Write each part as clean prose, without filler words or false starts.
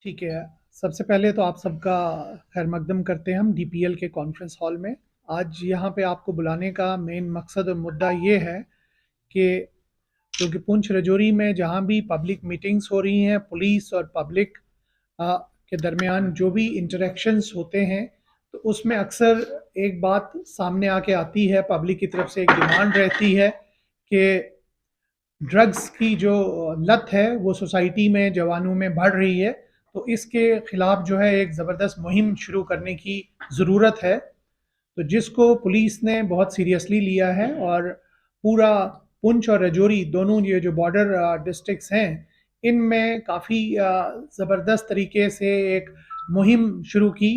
ठीक है। सबसे पहले तो आप सबका खैर मकदम करते हैं हम डीपीएल के कॉन्फ्रेंस हॉल में। आज यहाँ पे आपको बुलाने का मेन मकसद और मुद्दा ये है कि क्योंकि पुंछ रजौरी में जहाँ भी पब्लिक मीटिंग्स हो रही हैं, पुलिस और पब्लिक के दरमियान जो भी इंटरेक्शंस होते हैं, तो उसमें अक्सर एक बात सामने आके आती है, पब्लिक की तरफ से एक डिमांड रहती है कि ड्रग्स की जो लत है वो सोसाइटी में जवानों में बढ़ रही है। तो इसके खिलाफ जो है एक ज़बरदस्त मुहिम शुरू करने की ज़रूरत है, तो जिसको पुलिस ने बहुत सीरियसली लिया है। और पूरा पुंछ और रजौरी दोनों ये जो बॉर्डर डिस्ट्रिक्ट्स हैं, इनमें काफ़ी ज़बरदस्त तरीके से एक मुहिम शुरू की।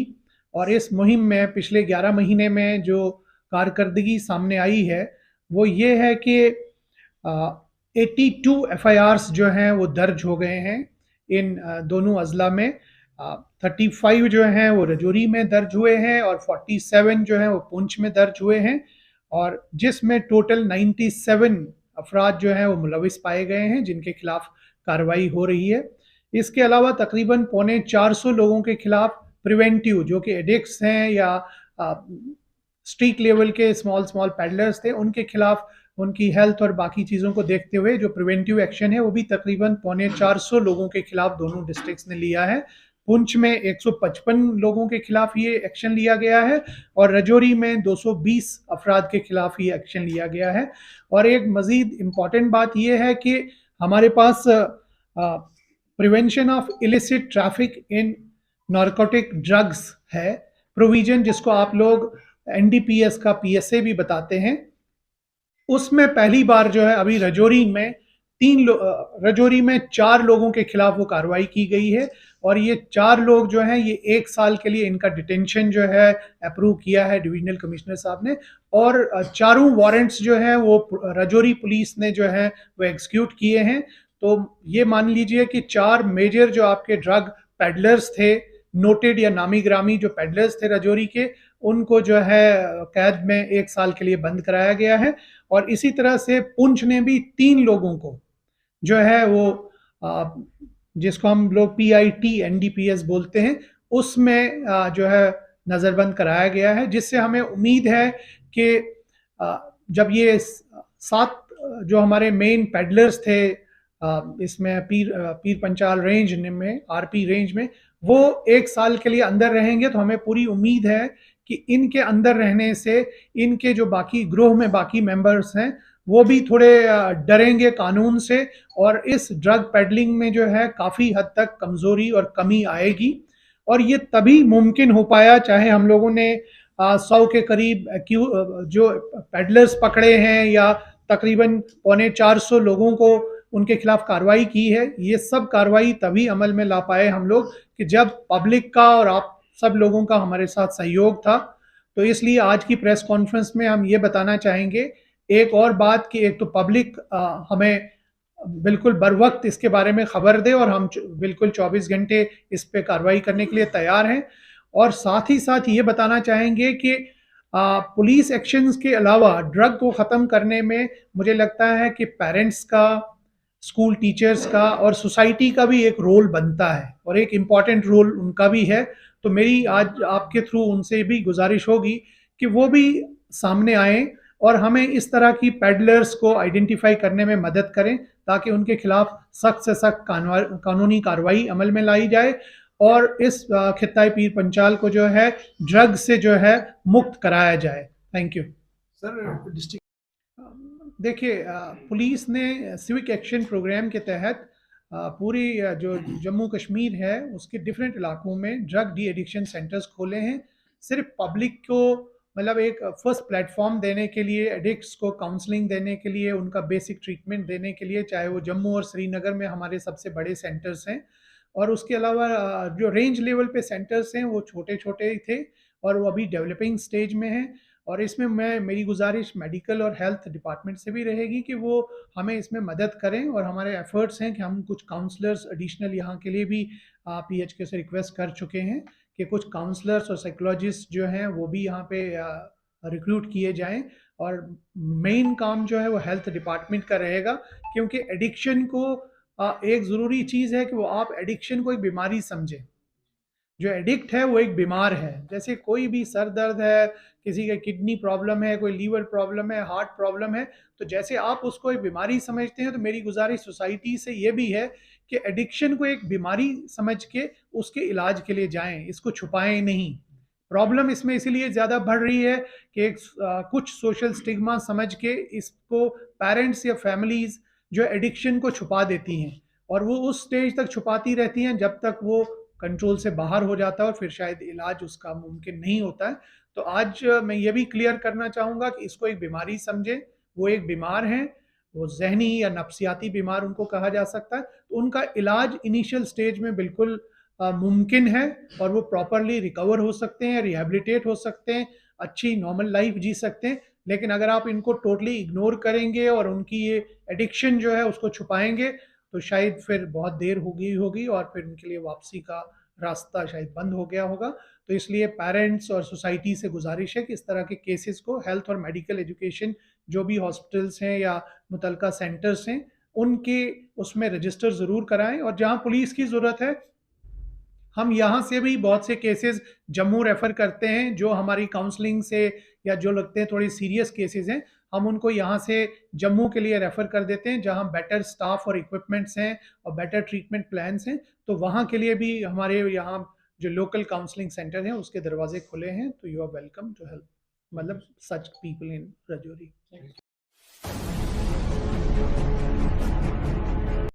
और इस मुहिम में पिछले 11 महीने में जो कारकर्दगी सामने आई है वो ये है कि 82 एफआईआर्स जो हैं वो दर्ज हो गए हैं इन दोनों अजला में। 35 जो हैं वो रजौरी में दर्ज हुए हैं और 47 जो हैं वो पुंछ में दर्ज हुए हैं, और जिसमें टोटल 97 अफराद जो हैं वो मुलविस पाए गए हैं जिनके खिलाफ कार्रवाई हो रही है। इसके अलावा तकरीबन 450 लोगों के खिलाफ प्रिवेंटिव, जो कि एडिक्ट्स हैं या स्ट्रीट लेवल के स्मॉल स्मॉल पैडलर्स थे, उनके खिलाफ उनकी हेल्थ और बाकी चीज़ों को देखते हुए जो प्रिवेंटिव एक्शन है वो भी तकरीबन 450 लोगों के खिलाफ दोनों डिस्ट्रिक्ट्स ने लिया है। पुंछ में 155 लोगों के खिलाफ ये एक्शन लिया गया है और रजौरी में 220 अफराद के खिलाफ ये एक्शन लिया गया है। और एक मज़ीद इम्पॉर्टेंट बात यह है कि हमारे पास prevention of illicit traffic in narcotic drugs है प्रोविजन, जिसको आप लोग एनडीपीएस का पीएसए भी बताते हैं। उसमें पहली बार जो है अभी रजौरी में रजौरी में 4 लोगों के खिलाफ वो कार्रवाई की गई है। और ये 4 लोग जो हैं ये 1 साल के लिए इनका डिटेंशन जो है अप्रूव किया है डिविजनल कमिश्नर साहब ने। और चारों वारंट्स जो हैं वो रजौरी पुलिस ने जो है वो एग्जीक्यूट किए हैं। तो ये मान लीजिए कि 4 मेजर जो आपके ड्रग पेडलर्स थे, नोटेड या नामी ग्रामी जो पेडलर्स थे रजौरी के, उनको जो है कैद में 1 साल के लिए बंद कराया गया है। और इसी तरह से पुंछ ने भी 3 लोगों को जो है वो जिसको हम लोग पीआईटी एनडीपीएस बोलते हैं, उसमें जो है नज़रबंद कराया गया है, जिससे हमें उम्मीद है कि जब ये 7 जो हमारे मेन पेडलर्स थे इसमें पीर पंचाल रेंज में, आरपी रेंज में, वो 1 साल के लिए अंदर रहेंगे। तो हमें पूरी उम्मीद है कि इनके अंदर रहने से इनके जो बाकी ग्रोह में बाकी मेंबर्स हैं वो भी थोड़े डरेंगे कानून से, और इस ड्रग पेडलिंग में जो है काफ़ी हद तक कमज़ोरी और कमी आएगी। और ये तभी मुमकिन हो पाया, चाहे हम लोगों ने 100 के करीब जो पेडलर्स पकड़े हैं या तकरीबन 450 लोगों को उनके खिलाफ कार्रवाई की है, ये सब कार्रवाई तभी अमल में ला पाए हम लोग कि जब पब्लिक का और आप सब लोगों का हमारे साथ सहयोग था। तो इसलिए आज की प्रेस कॉन्फ्रेंस में हम ये बताना चाहेंगे एक और बात कि एक तो पब्लिक हमें बिल्कुल बर वक्त इसके बारे में खबर दे और हम बिल्कुल 24 घंटे इस पे कार्रवाई करने के लिए तैयार हैं। और साथ ही साथ ये बताना चाहेंगे कि पुलिस एक्शंस के अलावा ड्रग को ख़त्म करने में मुझे लगता है कि पेरेंट्स का, स्कूल टीचर्स का और सोसाइटी का भी एक रोल बनता है, और एक इम्पॉर्टेंट रोल उनका भी है। तो मेरी आज आपके थ्रू उनसे भी गुजारिश होगी कि वो भी सामने आएँ और हमें इस तरह की पेडलर्स को आइडेंटिफाई करने में मदद करें, ताकि उनके खिलाफ सख्त से सख्त कानूनी कार्रवाई अमल में लाई जाए और इस खित्ता पीर पंचाल को जो है ड्रग से जो है मुक्त कराया जाए। Thank you sir. डिस्ट्रिक्ट देखिए, पुलिस ने सिविक एक्शन प्रोग्राम के तहत पूरी जो जम्मू कश्मीर है उसके डिफरेंट इलाकों में ड्रग डी एडिक्शन सेंटर्स खोले हैं, सिर्फ पब्लिक को मतलब एक फर्स्ट प्लेटफॉर्म देने के लिए, एडिक्ट्स को काउंसलिंग देने के लिए, उनका बेसिक ट्रीटमेंट देने के लिए। चाहे वो जम्मू और श्रीनगर में हमारे सबसे बड़े सेंटर्स हैं, और उसके अलावा जो रेंज लेवल पे सेंटर्स हैं वो छोटे छोटे ही थे और वो अभी डेवलपिंग स्टेज में हैं। और इसमें मेरी गुजारिश मेडिकल और हेल्थ डिपार्टमेंट से भी रहेगी कि वो हमें इसमें मदद करें, और हमारे एफर्ट्स हैं कि हम कुछ काउंसलर्स एडिशनल यहाँ के लिए भी पीएचके से रिक्वेस्ट कर चुके हैं कि कुछ काउंसलर्स और साइकोलॉजिस्ट जो हैं वो भी यहाँ पे रिक्रूट किए जाएं। और मेन काम जो है वो हेल्थ डिपार्टमेंट का रहेगा, क्योंकि एडिक्शन को एक ज़रूरी चीज़ है कि वो आप एडिक्शन को एक बीमारी समझें। जो एडिक्ट है वो एक बीमार है। जैसे कोई भी सर दर्द है, किसी का किडनी प्रॉब्लम है, कोई लीवर प्रॉब्लम है, हार्ट प्रॉब्लम है, तो जैसे आप उसको एक बीमारी समझते हैं, तो मेरी गुजारिश सोसाइटी से ये भी है कि एडिक्शन को एक बीमारी समझ के उसके इलाज के लिए जाएं, इसको छुपाएं नहीं। प्रॉब्लम इसमें इसीलिए ज़्यादा बढ़ रही है कि कुछ सोशल स्टिग्मा समझ के इसको पेरेंट्स या फैमिलीज जो एडिक्शन को छुपा देती हैं, और वो उस स्टेज तक छुपाती रहती हैं जब तक वो कंट्रोल से बाहर हो जाता है और फिर शायद इलाज उसका मुमकिन नहीं होता है। तो आज मैं ये भी क्लियर करना चाहूँगा कि इसको एक बीमारी समझें, वो एक बीमार हैं, वो ज़हनी या नफ्सियाती बीमार उनको कहा जा सकता है। तो उनका इलाज इनिशियल स्टेज में बिल्कुल मुमकिन है, और वो प्रॉपरली रिकवर हो सकते हैं, रिहैबिलिटेट हो सकते हैं, अच्छी नॉर्मल लाइफ जी सकते हैं। लेकिन अगर आप इनको टोटली इग्नोर करेंगे और उनकी ये एडिक्शन जो है उसको छुपाएंगे, तो शायद फिर बहुत देर हो गई होगी और फिर उनके लिए वापसी का रास्ता शायद बंद हो गया होगा। तो इसलिए पेरेंट्स और सोसाइटी से गुजारिश है कि इस तरह के केसेस को हेल्थ और मेडिकल एजुकेशन जो भी हॉस्पिटल्स हैं या मुतलका सेंटर्स हैं उनके उसमें रजिस्टर ज़रूर कराएं। और जहां पुलिस की ज़रूरत है, हम यहाँ से भी बहुत से केसेस जम्मू रेफर करते हैं, जो हमारी काउंसलिंग से या जो लगते हैं थोड़ी सीरियस केसेस हैं, हम उनको यहाँ से जम्मू के लिए रेफर कर देते हैं, जहाँ बेटर स्टाफ और इक्विपमेंट्स हैं और बेटर ट्रीटमेंट प्लान्स हैं। तो वहाँ के लिए भी हमारे यहाँ जो लोकल काउंसलिंग सेंटर हैं उसके दरवाजे खुले हैं। तो you are welcome to help, मतलब सच पीपल इन रजौरी।